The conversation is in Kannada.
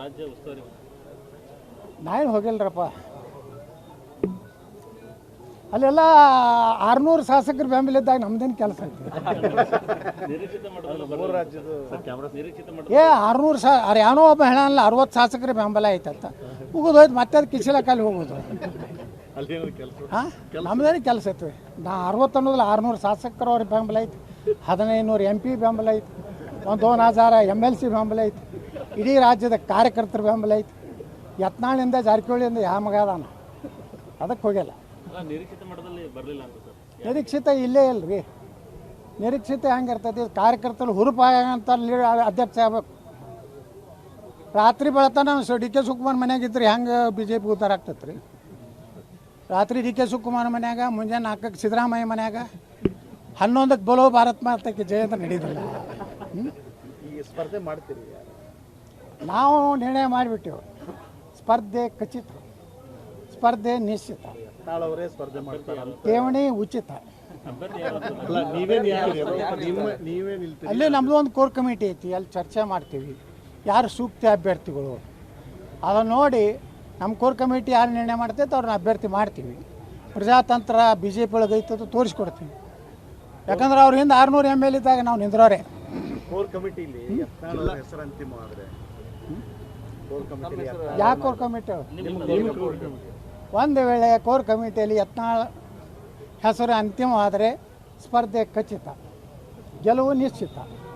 ರಾಜ್ಯ ಉಸ್ತುವಾರಿ ನಾವೇನು ಹೋಗಿಲ್ರಪ್ಪ. ಅಲ್ಲೆಲ್ಲ 600 ಶಾಸಕರು ಬೆಂಬಲ ಇದ್ದಾಗ ನಮ್ದೇನು ಕೆಲಸ ಐತಿ? ನಿರೀಕ್ಷಿತ ಮಟ್ಟದಲ್ಲಿ ರಾಜ್ಯದ ನಿರೀಕ್ಷಿತ ಮಟ್ಟ 600 ಅವ್ರು ಏನೋ ಒಬ್ಬ ಹೇಳಲ್ಲ 60 ಶಾಸಕರ ಬೆಂಬಲ ಐತಂತ ಹೋಗೋದು ಮತ್ತೆ ಅದು ಕಿಸಿಲಕ್ಕಲ್ಲಿ ಹೋಗೋದು. ಹಾಂ, ನಮ್ದೇನು ಕೆಲಸ ಐತಿ? 60 ಅನ್ನೋದಿಲ್ಲ, 600 ಶಾಸಕರು ಅವ್ರಿಗೆ ಬೆಂಬಲ ಐತಿ, 1500 MP ಬೆಂಬಲ ಐತಿ, 1000 MLC ಬೆಂಬಲ ಐತಿ, ಇಡೀ ರಾಜ್ಯದ ಕಾರ್ಯಕರ್ತರ ಬೆಂಬಲ ಐತಿ. ಯತ್ನಾಳಿಂದ ಜಾರಕಿಹೊಳಿಯಿಂದ ಯಾವ ಮಗ ಅದಾನ, ಅದಕ್ಕೆ ಹೋಗಿಲ್ಲ. ನಿರೀಕ್ಷಿತ ಮಟ್ಟದಲ್ಲಿ ಬರಲಿಲ್ಲ ಅಂತ ಸರ್. ನಿರೀಕ್ಷಿತ ಇಲ್ಲೇ ಇಲ್ರಿ. ನಿರೀಕ್ಷಿತ ಹೆಂಗೆ ಇರ್ತೈತಿ? ಕಾರ್ಯಕರ್ತರು ಹುರುಪಾಗಂತ ಅಧ್ಯಕ್ಷ ಆಗ್ಬೇಕು. ರಾತ್ರಿ ಬೆಳತನ ಡಿ ಕೆ ಶಿವಕುಮಾರ್ ಮನ್ಯಾಗಿದ್ರಿ ಹೆಂಗೆ BJP ಉದ್ಧಾರ ಆಗ್ತೈತೆ ರೀ? ರಾತ್ರಿ ಡಿ ಕೆ ಶಿವಕುಮಾರ್ ಮನ್ಯಾಗ, ಮುಂಜಾನೆ 4ಕ್ಕೆ ಸಿದ್ದರಾಮಯ್ಯ ಮನ್ಯಾಗ, 11ಕ್ಕೆ ಬೋಲೋ ಭಾರತ್ ಮಾತಕ್ಕೆ ಜಯ ಅಂತ ನಡೀದಿಲ್ಲ. ಈಗ ಸ್ಪರ್ಧೆ ಮಾಡ್ತೀರಿ? ನಾವು ನಿರ್ಣಯ ಮಾಡಿಬಿಟ್ಟೆವು, ಸ್ಪರ್ಧೆ ಖಚಿತ, ಸ್ಪರ್ಧೆ ನಿಶ್ಚಿತ, ತಾಳವರೇ ಸ್ಪರ್ಧೆ ಮಾಡ್ತಾರೆ. ಠೇವಣಿ ಉಚಿತ. ನೀವೇ ನಿಲ್ತೀರಿ? ಅಲ್ಲಿ ನಮ್ಮದು ಒಂದು ಕೋರ್ ಕಮಿಟಿ ಐತಿ, ಅಲ್ಲಿ ಚರ್ಚೆ ಮಾಡ್ತೀವಿ ಯಾರು ಸೂಕ್ತ ಅಭ್ಯರ್ಥಿಗಳು ಅದನ್ನು ನೋಡಿ. ನಮ್ಮ ಕೋರ್ ಕಮಿಟಿ ಯಾರು ನಿರ್ಣಯ ಮಾಡ್ತೈತೆ ಅವ್ರನ್ನ ಅಭ್ಯರ್ಥಿ ಮಾಡ್ತೀವಿ. ಪ್ರಜಾತಂತ್ರ BJP ಒಳಗೆ ಐತದ್ದು ತೋರಿಸ್ಕೊಡ್ತೀವಿ. ಯಾಕಂದ್ರೆ ಅವ್ರ ಹಿಂದೆ 600 ML ಇದ್ದಾಗ ನಾವು ನಿಂದ್ರೋರೆ. ಕೋರ್ ಕಮಿಟಿಲಿ ಹೆಸರು ಅಂತಿಮ ಆದರೆ ಯಾಕೆ ಕೋರ್ ಕಮಿಟಿ? ಒಂದು ವೇಳೆ ಕೋರ್ ಕಮಿಟಿಯಲ್ಲಿ ಯತ್ನಾಳ್ ಹೆಸರು ಅಂತಿಮವಾದರೆ ಸ್ಪರ್ಧೆ ಖಚಿತ, ಗೆಲುವು ನಿಶ್ಚಿತ.